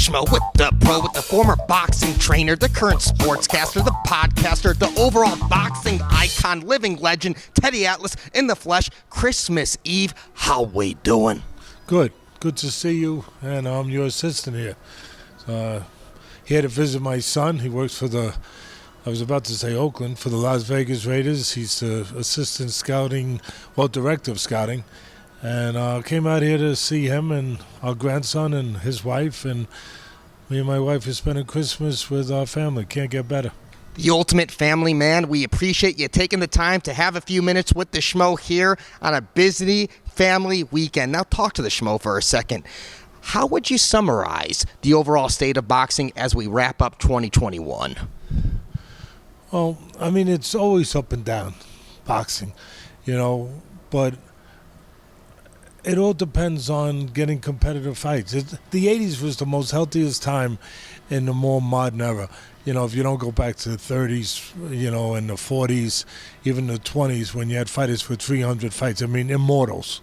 Schmo with the pro, with the former boxing trainer, the current sportscaster, the podcaster, the overall boxing icon, living legend, Teddy Atlas in the flesh. Christmas Eve, how we doing? Good to see you, and I'm your assistant here. He had to visit my son. He works for I was about to say Oakland, for the Las Vegas Raiders. He's the assistant scouting, director of scouting. And came out here to see him and our grandson and his wife. And me and my wife are spending Christmas with our family. Can't get better. The ultimate family man. We appreciate you taking the time to have a few minutes with the Schmo here on a busy family weekend. Now talk to the Schmo for a second. How would you summarize the overall state of boxing as we wrap up 2021? Well, I mean, it's always up and down, boxing, but it all depends on getting competitive fights. The 80s was the most healthiest time in the more modern era. If you don't go back to the 30s, and the 40s, even the 20s, when you had fighters with 300 fights. I mean, immortals.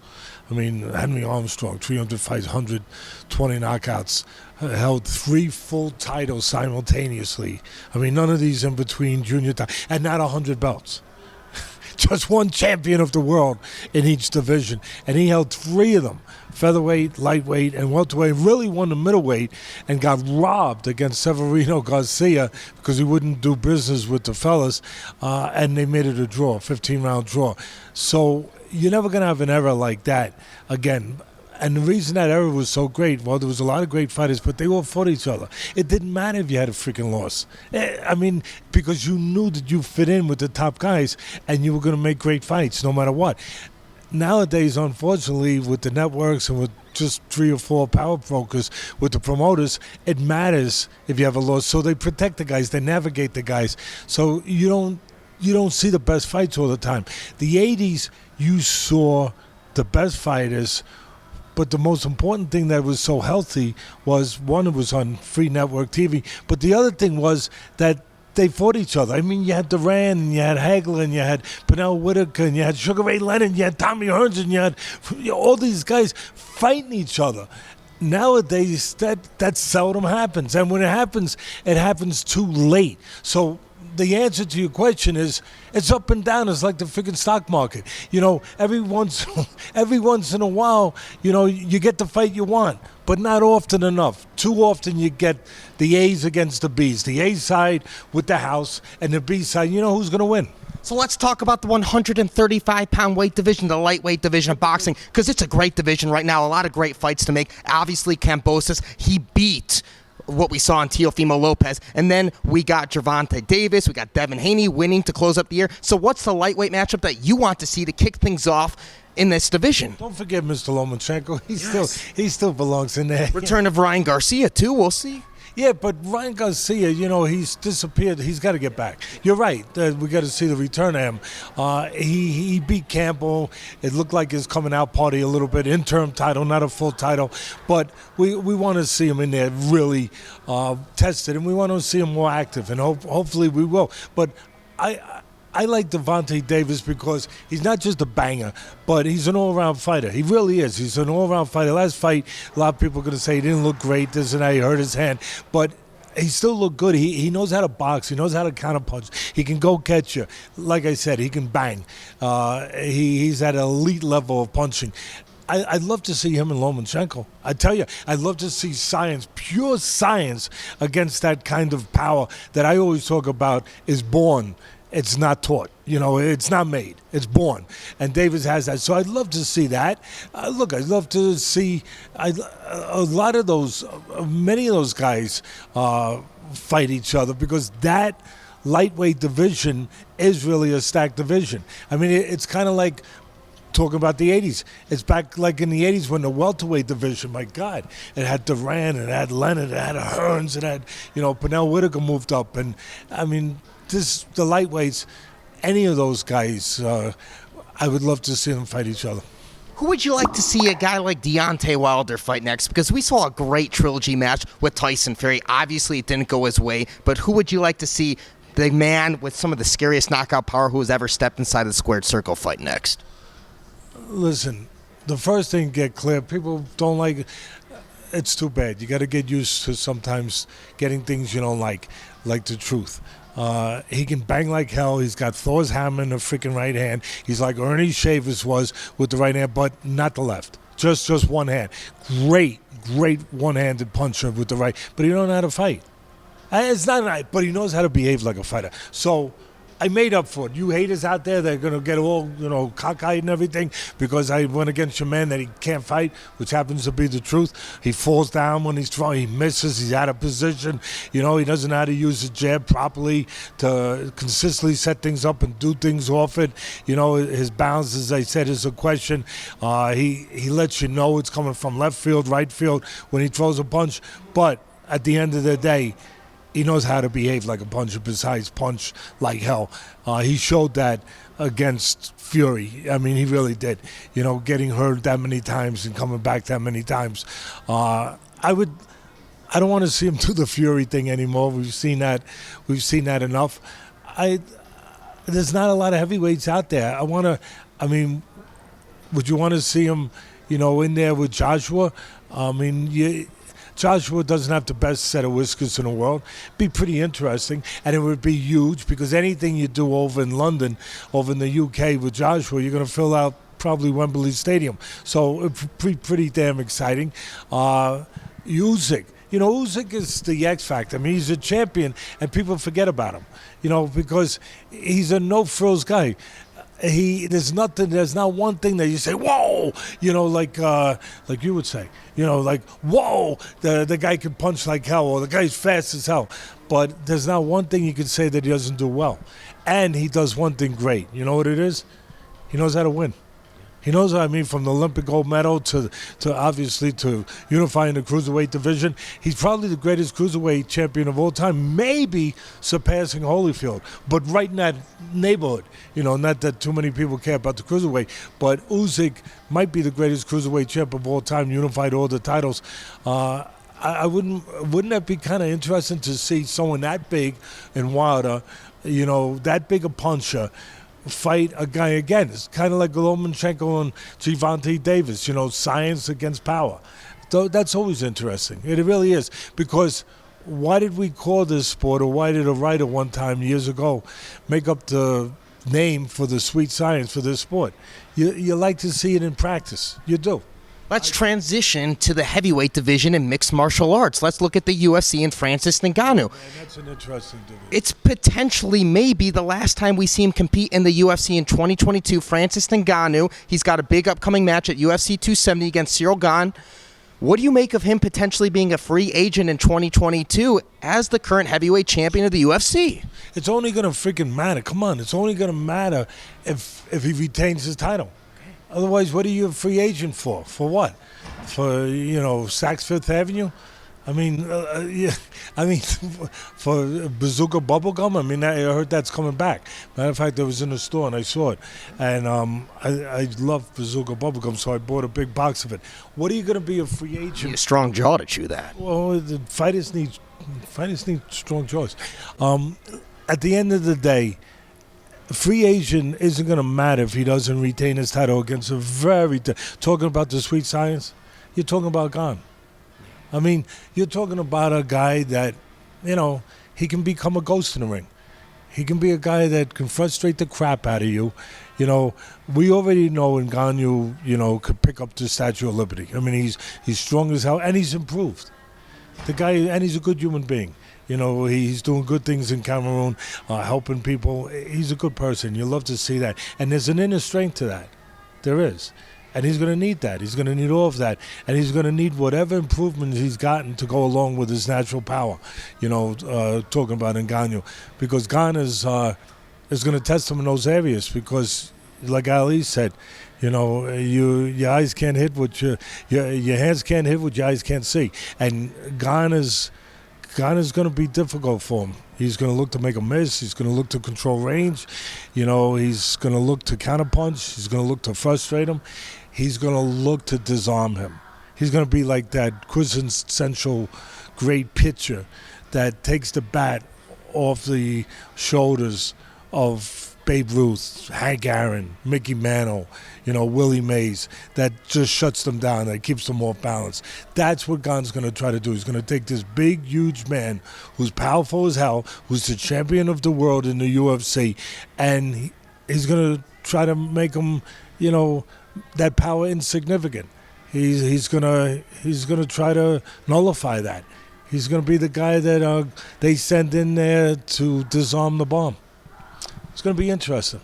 Henry Armstrong, 300 fights, 120 knockouts, held 3 full titles simultaneously. None of these in between junior titles, and not 100 belts. Just one champion of the world in each division. And he held 3 of them, featherweight, lightweight, and welterweight. Really won the middleweight and got robbed against Severino Garcia because he wouldn't do business with the fellas. And they made it a draw, 15-round draw. So you're never going to have an era like that again. And the reason that era was so great, there was a lot of great fighters, but they all fought each other. It didn't matter if you had a freaking loss. Because you knew that you fit in with the top guys and you were going to make great fights no matter what. Nowadays, unfortunately, with the networks and with just 3 or 4 power brokers, with the promoters, it matters if you have a loss. So they protect the guys, they navigate the guys. So you don't see the best fights all the time. The 80s, you saw the best fighters. But the most important thing that was so healthy was, one, it was on free network TV, but the other thing was that they fought each other. You had Duran, and you had Hagler, and you had Pernell Whitaker, and you had Sugar Ray Leonard, you had Tommy Hearns, and you had all these guys fighting each other. Nowadays, that seldom happens. And when it happens too late. So the answer to your question is, it's up and down. It's like the freaking stock market. Every once in a while, you get the fight you want, but not often enough. Too often you get the A's against the B's. The A side with the house, and the B side, who's going to win. So let's talk about the 135-pound weight division, the lightweight division of boxing, because it's a great division right now. A lot of great fights to make. Obviously, Kambosos, he beat what we saw in Teofimo Lopez. And then we got Gervonta Davis, we got Devin Haney winning to close up the year. So what's the lightweight matchup that you want to see to kick things off in this division? Don't forget Mr. Lomachenko. He still belongs in there. Return of Ryan Garcia, too. We'll see. Yeah, but Ryan Garcia, he's disappeared. He's got to get back. You're right. We got to see the return of him. He beat Campbell. It looked like his coming out party a little bit. Interim title, not a full title. But we want to see him in there really tested, and we want to see him more active, and hopefully we will. But I like Gervonta Davis because he's not just a banger, but he's an all-around fighter. He really is. He's an all-around fighter. Last fight, a lot of people are going to say he didn't look great, this and that, he hurt his hand. But he still looked good. He knows how to box. He knows how to counterpunch. He can go catch you. Like I said, he can bang. He's at an elite level of punching. I'd love to see him and Lomachenko. I tell you, I'd love to see science, pure science, against that kind of power that I always talk about is born. It's not taught. It's not made. It's born. And Davis has that. So I'd love to see that. I'd love to see many of those guys fight each other, because that lightweight division is really a stacked division. It's kind of like talking about the 80s. It's back like in the 80s when the welterweight division, my God, it had Duran, it had Leonard, it had Hearns, it had, Pernell Whitaker moved up. And, the lightweights, any of those guys, I would love to see them fight each other. Who would you like to see a guy like Deontay Wilder fight next? Because we saw a great trilogy match with Tyson Fury. Obviously, it didn't go his way, but who would you like to see the man with some of the scariest knockout power who has ever stepped inside the squared circle fight next? Listen, the first thing to get clear, people don't like it's too bad. You got to get used to sometimes getting things you don't like the truth. He can bang like hell. He's got Thor's hammer in the freaking right hand. He's like Ernie Shavers was with the right hand, but not the left. Just one hand. Great one-handed puncher with the right, but he don't know how to fight. It's not right, but he knows how to behave like a fighter. So I made up for it. You haters out there, they're going to get all, cockeyed and everything because I went against your man that he can't fight, which happens to be the truth. He falls down when he's throwing. He misses. He's out of position. He doesn't know how to use the jab properly to consistently set things up and do things off it. His balance, as I said, is a question. He lets you know it's coming from left field, right field when he throws a punch. But at the end of the day, he knows how to behave like a puncher besides punch like hell. He showed that against Fury. I mean, he really did. Getting hurt that many times and coming back that many times. I don't want to see him do the Fury thing anymore. We've seen that enough. There's not a lot of heavyweights out there. Would you want to see him, in there with Joshua? Joshua doesn't have the best set of whiskers in the world. Be pretty interesting, and it would be huge because anything you do over in London, over in the UK with Joshua, you're going to fill out probably Wembley Stadium. So it's pretty damn exciting. Usyk. Usyk is the X factor. I mean, he's a champion, and people forget about him. Because he's a no-frills guy. There's not one thing that you say, whoa, like you would say, like, whoa, the guy can punch like hell, or the guy's fast as hell. But there's not one thing you can say that he doesn't do well. And he does one thing great. You know what it is? He knows how to win. He knows what I mean, from the Olympic gold medal to obviously to unifying the cruiserweight division. He's probably the greatest cruiserweight champion of all time, maybe surpassing Holyfield, but right in that neighborhood. Not that too many people care about the cruiserweight, but Usyk might be the greatest cruiserweight champ of all time, unified all the titles. Wouldn't that be kind of interesting to see someone that big and Wilder, that big a puncher, fight a guy again? It's kind of like Lomachenko and Gervonta Davis, science against power. So that's always interesting. It really is. Because why did we call this sport, or why did a writer one time years ago make up the name for the sweet science for this sport? You like to see it in practice. You do. Let's transition to the heavyweight division in mixed martial arts. Let's look at the UFC and Francis Ngannou. That's an interesting division. It's potentially maybe the last time we see him compete in the UFC in 2022. Francis Ngannou, he's got a big upcoming match at UFC 270 against Ciryl Gane. What do you make of him potentially being a free agent in 2022 as the current heavyweight champion of the UFC? It's only going to freaking matter. Come on, it's only going to matter if he retains his title. Otherwise, what are you a free agent for? For what? For, Saks Fifth Avenue? For Bazooka Bubblegum? I heard that's coming back. Matter of fact, I was in the store and I saw it. And I love Bazooka Bubblegum, so I bought a big box of it. What are you going to be a free agent? You a strong jaw to chew that. Well, the fighters need strong jaws. At the end of the day, free agent isn't going to matter if he doesn't retain his title against a talking about the sweet science, you're talking about Gane. You're talking about a guy that, he can become a ghost in the ring. He can be a guy that can frustrate the crap out of you. We already know Ngannou, could pick up the Statue of Liberty. He's strong as hell, and he's improved. The guy, and he's a good human being. He's doing good things in Cameroon, helping people. He's a good person. You love to see that. And there's an inner strength to that. There is. And he's going to need that. He's going to need all of that. And he's going to need whatever improvements he's gotten to go along with his natural power, talking about Ngannou. Because Gane is going to test him in those areas because, like Ali said, your eyes can't hit what your hands can't hit what your eyes can't see. And Gane is going to be difficult for him. He's going to look to make a miss. He's going to look to control range. He's going to look to counterpunch. He's going to look to frustrate him. He's going to look to disarm him. He's going to be like that quintessential great pitcher that takes the bat off the shoulders of Babe Ruth, Hank Aaron, Mickey Mantle, Willie Mays, that just shuts them down, that keeps them off balance. That's what Gane's going to try to do. He's going to take this big, huge man who's powerful as hell, who's the champion of the world in the UFC, and he's going to try to make him, that power insignificant. He's gonna try to nullify that. He's going to be the guy that they send in there to disarm the bomb. It's going to be interesting.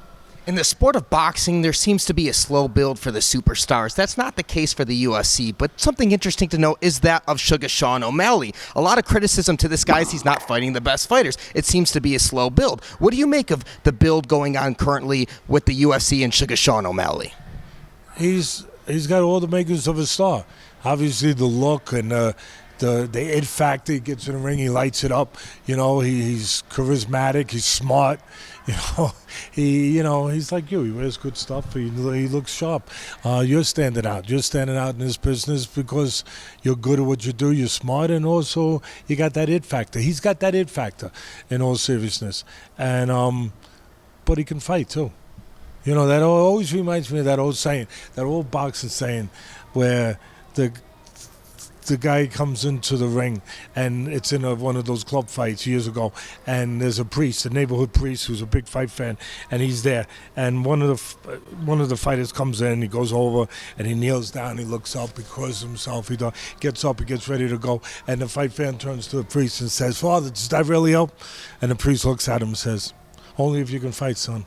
In the sport of boxing, there seems to be a slow build for the superstars. That's not the case for the UFC, but something interesting to note is that of Sugar Sean O'Malley. A lot of criticism to this guy is he's not fighting the best fighters. It seems to be a slow build. What do you make of the build going on currently with the UFC and Sugar Sean O'Malley? He's got all the makings of a star. Obviously, the look and the it factor. He gets in the ring, he lights it up. He's charismatic, he's smart. He's like you. He wears good stuff. He looks sharp. You're standing out. You're standing out in this business because you're good at what you do. You're smart, and also you got that it factor. He's got that it factor, in all seriousness. And but he can fight too. That always reminds me of that old saying, that old boxing saying, where the guy comes into the ring, and it's in one of those club fights years ago, and there's a priest, a neighborhood priest who's a big fight fan, and he's there, and one of the fighters comes in, he goes over, and he kneels down, he looks up, he crosses himself, he gets up, he gets ready to go, and the fight fan turns to the priest and says, "Father, does that really help?" And the priest looks at him and says, "Only if you can fight, son."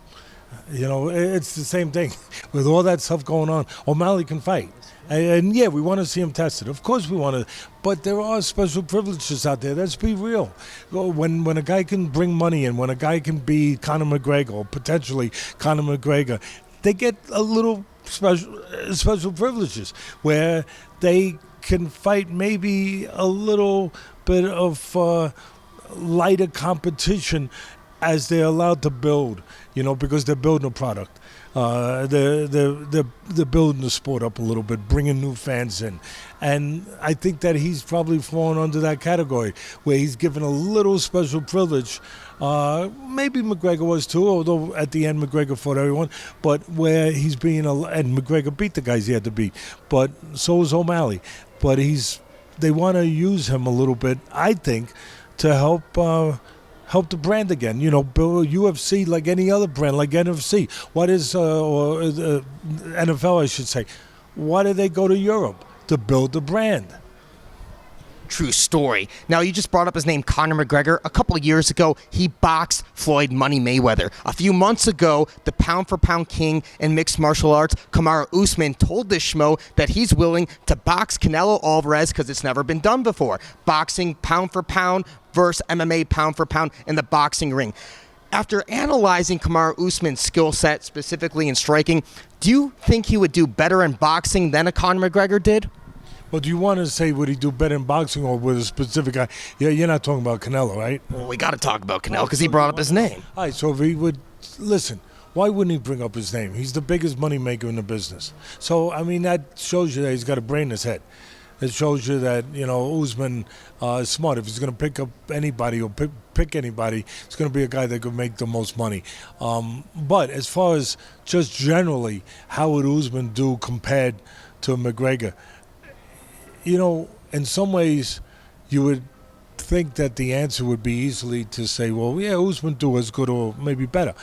It's the same thing. With all that stuff going on, O'Malley can fight. And yeah, we want to see him tested. Of course we want to. But there are special privileges out there. Let's be real. When a guy can bring money in, when a guy can be Conor McGregor, or potentially Conor McGregor, they get a little special privileges where they can fight maybe a little bit of lighter competition as they're allowed to build, because they're building a product. They're building the sport up a little bit, bringing new fans in. And I think that he's probably fallen under that category, where he's given a little special privilege. Maybe McGregor was too, although at the end McGregor fought everyone. But where he's being, and McGregor beat the guys he had to beat. But so is O'Malley. But they want to use him a little bit, I think, to help the brand again. Build UFC like any other brand, like NFC. What is, or NFL, I should say. Why do they go to Europe? To build the brand. True story. Now, you just brought up his name, Conor McGregor. A couple of years ago, he boxed Floyd Money Mayweather. A few months ago, the pound-for-pound king in mixed martial arts, Kamaru Usman, told this schmo that he's willing to box Canelo Alvarez because it's never been done before. Boxing pound-for-pound versus MMA pound-for-pound in the boxing ring. After analyzing Kamaru Usman's skill set, specifically in striking, do you think he would do better in boxing than a Conor McGregor did? Well, do you want to say would he do better in boxing or with a specific guy? Yeah, you're not talking about Canelo, right? Well, we got to talk about Canelo because he brought up his name. All right, so if he would, listen, why wouldn't he bring up his name? He's the biggest money maker in the business. So, that shows you that he's got a brain in his head. It shows you that, Usman is smart. If he's going to pick up anybody or pick anybody, it's going to be a guy that could make the most money. But as far as just generally, how would Usman do compared to McGregor? In some ways, you would think that the answer would be easily to say, well, yeah, Usman do as good or maybe better.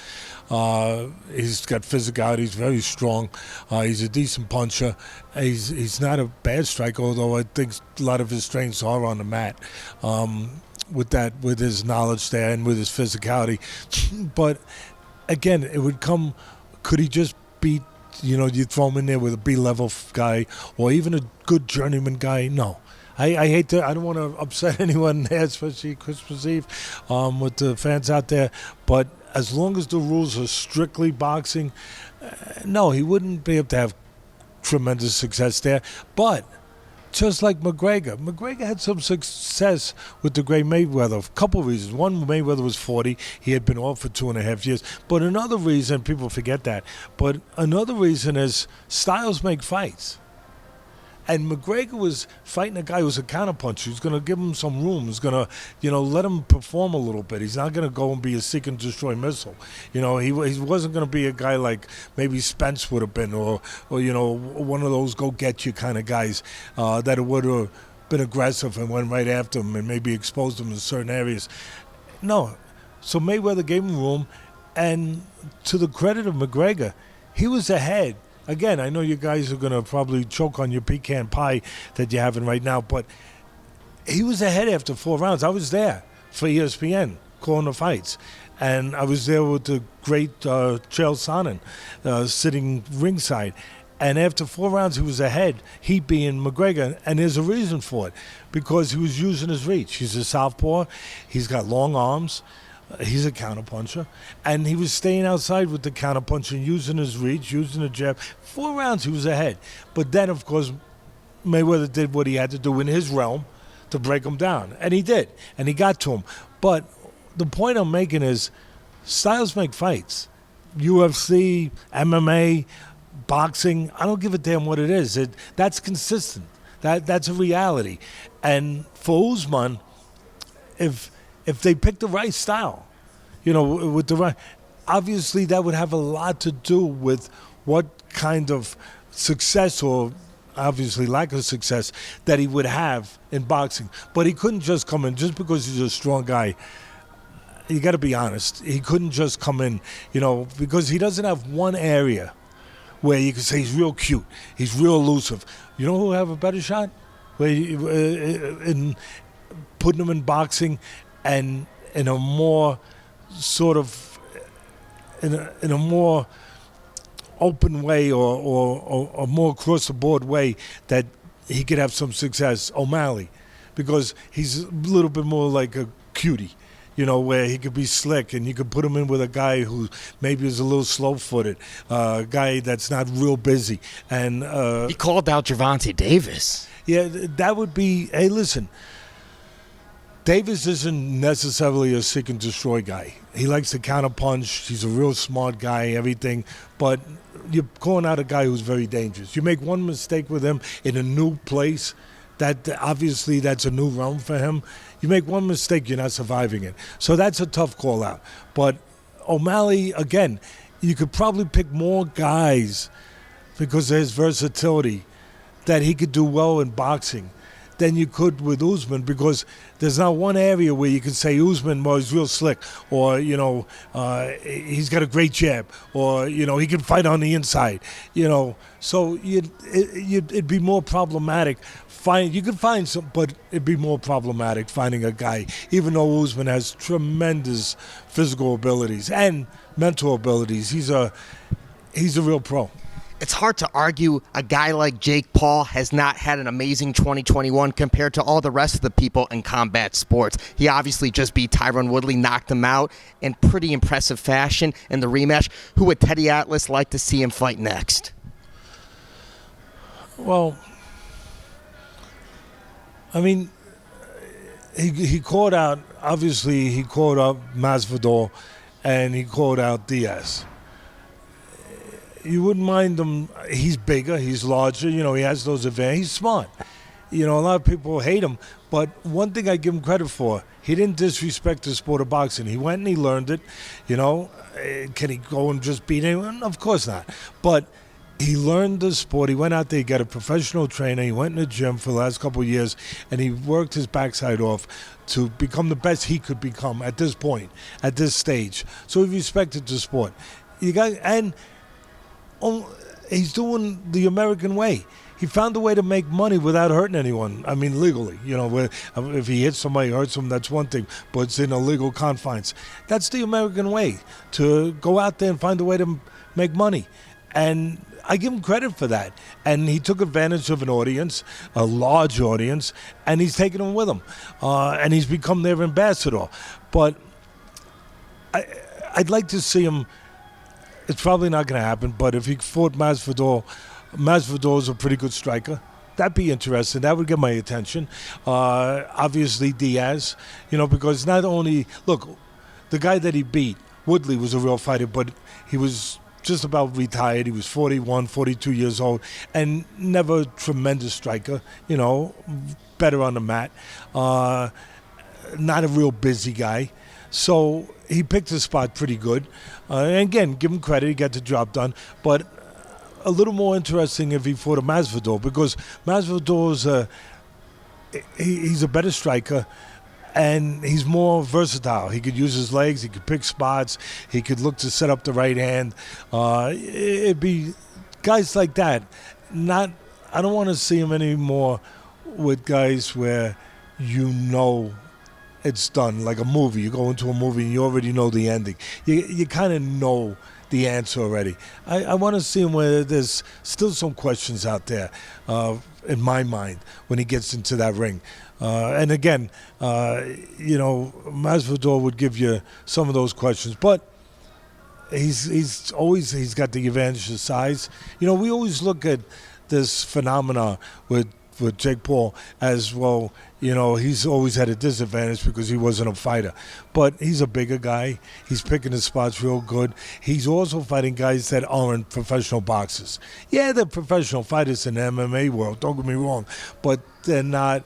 He's got physicality. He's very strong. He's a decent puncher. He's not a bad striker, although I think a lot of his strengths are on the mat. With his knowledge there and with his physicality. But again, it would come. Could he just beat? You throw him in there with a B-level guy or even a good journeyman guy? No. I hate to. I don't want to upset anyone there, especially Christmas Eve, with the fans out there. But as long as the rules are strictly boxing, no, he wouldn't be able to have tremendous success there. But just like McGregor had some success with the great Mayweather. A couple of reasons. One, Mayweather was 40. He had been off for 2.5 years. But another reason, people forget that, but another reason is styles make fights. And McGregor was fighting a guy who's a counterpuncher. He's going to give him some room. He's going to, let him perform a little bit. He's not going to go and be a seek and destroy missile. He wasn't going to be a guy like maybe Spence would have been, or one of those go get you kind of guys that would have been aggressive and went right after him and maybe exposed him in certain areas. No. So Mayweather gave him room, and to the credit of McGregor, he was ahead. Again, I know you guys are going to probably choke on your pecan pie that you're having right now, but he was ahead after 4 rounds. I was there for ESPN calling the fights, and I was there with the great Chael Sonnen sitting ringside. And after 4 rounds, he was ahead, he being McGregor, and there's a reason for it, because he was using his reach. He's a southpaw. He's got long arms. He's a counterpuncher, and he was staying outside with the counterpuncher, using his reach, using the jab. 4 rounds, he was ahead. But then, of course, Mayweather did what he had to do in his realm to break him down, and he did, and he got to him. But the point I'm making is styles make fights. UFC, MMA, boxing, I don't give a damn what it is. That's consistent. That's a reality. And for Usman, if they pick the right style, with the right, obviously that would have a lot to do with what kind of success, or obviously lack of success, that he would have in boxing. But he couldn't just come in just because he's a strong guy. You got to be honest. He couldn't just come in, because he doesn't have one area where you can say he's real cute, he's real elusive. You know who will have a better shot? In putting him in boxing, and in a more sort of, in a more open way, or a more across the board way that he could have some success, O'Malley, because he's a little bit more like a cutie, where he could be slick, and you could put him in with a guy who maybe is a little slow-footed, a guy that's not real busy. And he called out Gervonta Davis. Yeah, that would be, hey, listen, Davis isn't necessarily a seek and destroy guy. He likes to counterpunch. He's a real smart guy, everything. But you're calling out a guy who's very dangerous. You make one mistake with him in a new place, that obviously that's a new realm for him. You make one mistake, you're not surviving it. So that's a tough call out. But O'Malley, again, you could probably pick more guys because of his versatility that he could do well in boxing than you could with Usman, because there's not one area where you can say Usman was real slick, or he's got a great jab, or he can fight on the inside. So it'd be more problematic. You could find some, but it'd be more problematic finding a guy, even though Usman has tremendous physical abilities and mental abilities. He's a real pro. It's hard to argue a guy like Jake Paul has not had an amazing 2021 compared to all the rest of the people in combat sports. He obviously just beat Tyron Woodley, knocked him out in pretty impressive fashion in the rematch. Who would Teddy Atlas like to see him fight next? Well, I mean, he called out, obviously he called out Masvidal, and he called out Diaz. You wouldn't mind him. He's bigger, he's larger, he has those advantages. He's smart. A lot of people hate him, but one thing I give him credit for, he didn't disrespect the sport of boxing. He went and he learned it. Can he go and just beat anyone? Of course not. But he learned the sport. He went out there, he got a professional trainer, he went in the gym for the last couple of years, and he worked his backside off to become the best he could become at this point, at this stage. So he respected the sport. He's doing the American way. He found a way to make money without hurting anyone. I mean, legally. If he hits somebody, hurts them, that's one thing, but it's in a legal confines. That's the American way, to go out there and find a way to make money. And I give him credit for that. And he took advantage of an audience, a large audience, and he's taken them with him. And he's become their ambassador. But I'd like to see him. It's probably not going to happen, but if he fought Masvidal is a pretty good striker. That'd be interesting. That would get my attention. Obviously, Diaz, because not only, look, the guy that he beat, Woodley, was a real fighter, but he was just about retired. He was 41, 42 years old, and never a tremendous striker, better on the mat. Not a real busy guy. So he picked his spot pretty good. And again, give him credit, he got the job done. But a little more interesting if he fought a Masvidal, because Masvidal he's a better striker, and he's more versatile. He could use his legs, he could pick spots, he could look to set up the right hand. It'd be guys like that. I don't want to see him anymore with guys where it's done, like a movie. You go into a movie and you already know the ending. You kind of know the answer already. I want to see him where there's still some questions out there in my mind when he gets into that ring. And again, Masvidal would give you some of those questions, but he's got the advantage of size. We always look at this phenomena with Jake Paul as well. He's always had a disadvantage because he wasn't a fighter. But he's a bigger guy. He's picking his spots real good. He's also fighting guys that aren't professional boxers. Yeah, they're professional fighters in the MMA world, don't get me wrong. But they're not,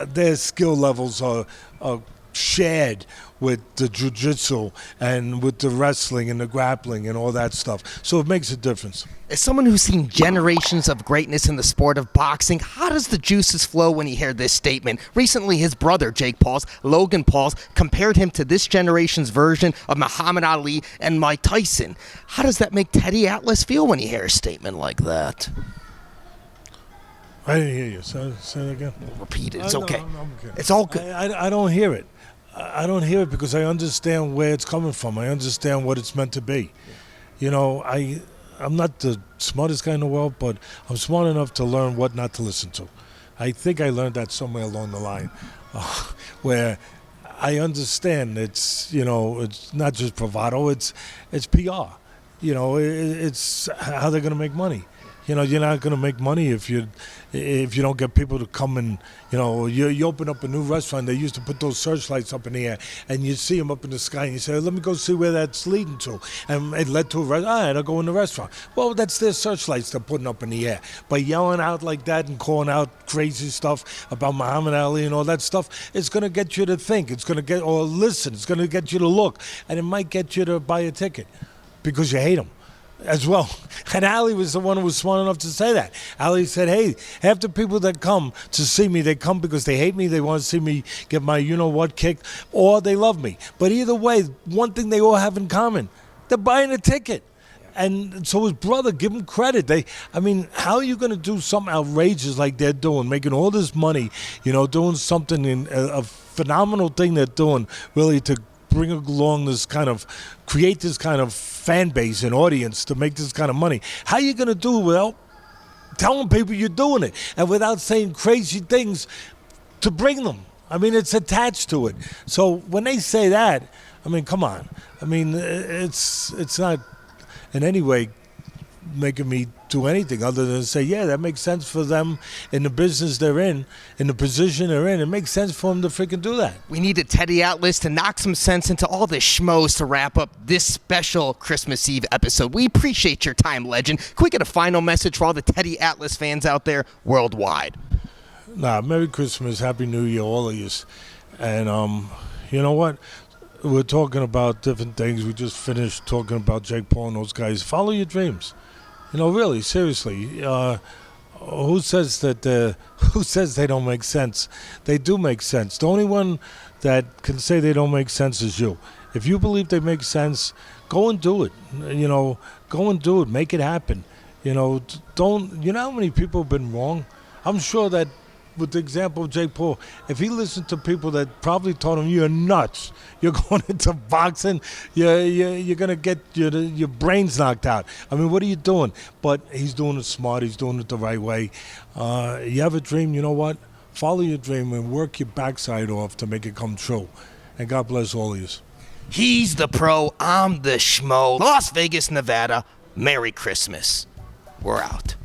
their skill levels are shared with the jiu-jitsu and with the wrestling and the grappling and all that stuff. So it makes a difference. As someone who's seen generations of greatness in the sport of boxing, how does the juices flow when you hear this statement? Recently, his brother, Logan Paul's, compared him to this generation's version of Muhammad Ali and Mike Tyson. How does that make Teddy Atlas feel when you hear a statement like that? I didn't hear you. Say it again. Repeat it. It's okay. No, okay. It's all good. I don't hear it. I don't hear it because I understand where it's coming from. I understand what it's meant to be. I'm not the smartest guy in the world, but I'm smart enough to learn what not to listen to. I think I learned that somewhere along the line, where I understand it's not just bravado, it's PR. It's how they're going to make money. You're not going to make money if you don't get people to come and, you open up a new restaurant. They used to put those searchlights up in the air, and you see them up in the sky, and you say, let me go see where that's leading to. And it led to a restaurant. All right, I'll go in the restaurant. Well, that's their searchlights they're putting up in the air. By yelling out like that and calling out crazy stuff about Muhammad Ali and all that stuff, it's going to get you to think. It's going to or listen. It's going to get you to look. And it might get you to buy a ticket because you hate him as well. And Ali was the one who was smart enough to say that. Ali said, hey, half the people that come to see me, they come because they hate me, they want to see me get my you-know-what kicked, or they love me. But either way, one thing they all have in common, they're buying a ticket. And so his brother, give him credit. How are you going to do something outrageous like they're doing, making all this money, doing something, a phenomenal thing they're doing, really to bring along create this kind of fan base and audience to make this kind of money. How are you going to do it without telling people you're doing it and without saying crazy things to bring them? It's attached to it. So when they say that, come on. It's not in any way making me do anything other than say, yeah, that makes sense for them in the business they're in the position they're in. It makes sense for them to freaking do that. We needed Teddy Atlas to knock some sense into all the schmoes to wrap up this special Christmas Eve episode. We appreciate your time, legend. Can we get a final message for all the Teddy Atlas fans out there worldwide? Merry Christmas, Happy New Year, all of you. And you know what? We're talking about different things. We just finished talking about Jake Paul and those guys. Follow your dreams. Really, seriously. Who says they don't make sense? They do make sense. The only one that can say they don't make sense is you. If you believe they make sense, go and do it. Go and do it. Make it happen. Don't. You know how many people have been wrong? I'm sure that with the example of Jake Paul, if he listened to people that probably told him, you're nuts, you're going into boxing, you're going to get your brains knocked out. What are you doing? But he's doing it smart. He's doing it the right way. You have a dream, you know what? Follow your dream and work your backside off to make it come true. And God bless all of you. He's the pro. I'm the schmo. Las Vegas, Nevada. Merry Christmas. We're out.